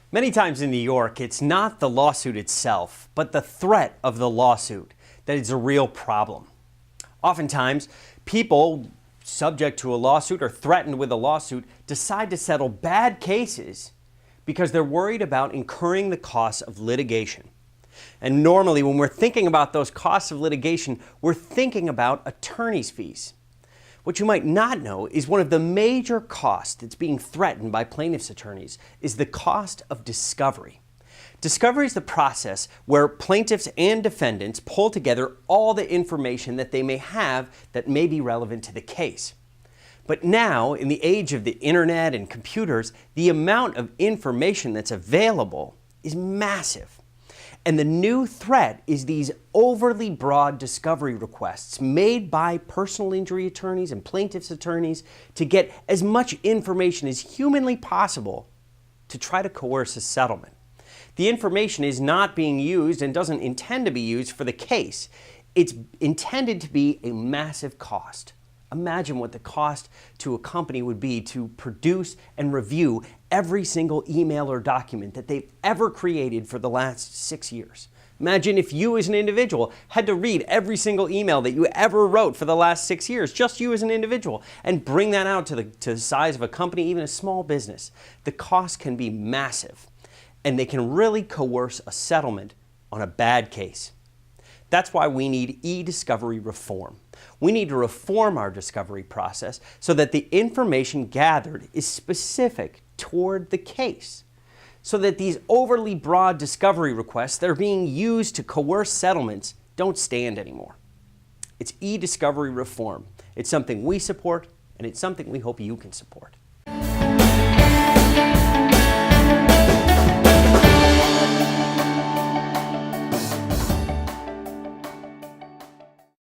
Many times in New York, it's not the lawsuit itself, but the threat of the lawsuit that is a real problem. Oftentimes, people subject to a lawsuit or threatened with a lawsuit decide to settle bad cases because they're worried about incurring the costs of litigation. And normally, when we're thinking about those costs of litigation, we're thinking about attorney's fees. What you might not know is one of the major costs that's being threatened by plaintiffs' attorneys is the cost of discovery. Discovery is the process where plaintiffs and defendants pull together all the information that they may have that may be relevant to the case. But now, in the age of the internet and computers, the amount of information that's available is massive. And the new threat is these overly broad discovery requests made by personal injury attorneys and plaintiffs' attorneys to get as much information as humanly possible to try to coerce a settlement. The information is not being used and doesn't intend to be used for the case. It's intended to be a massive cost. Imagine what the cost to a company would be to produce and review every single email or document that they've ever created for the last 6 years. Imagine if you as an individual had to read every single email that you ever wrote for the last 6 years, just you as an individual, and bring that out to the size of a company, even a small business. The cost can be massive, and they can really coerce a settlement on a bad case. That's why we need e-discovery reform. We need to reform our discovery process so that the information gathered is specific toward the case, so that these overly broad discovery requests that are being used to coerce settlements don't stand anymore. It's e-discovery reform. It's something we support, and it's something we hope you can support.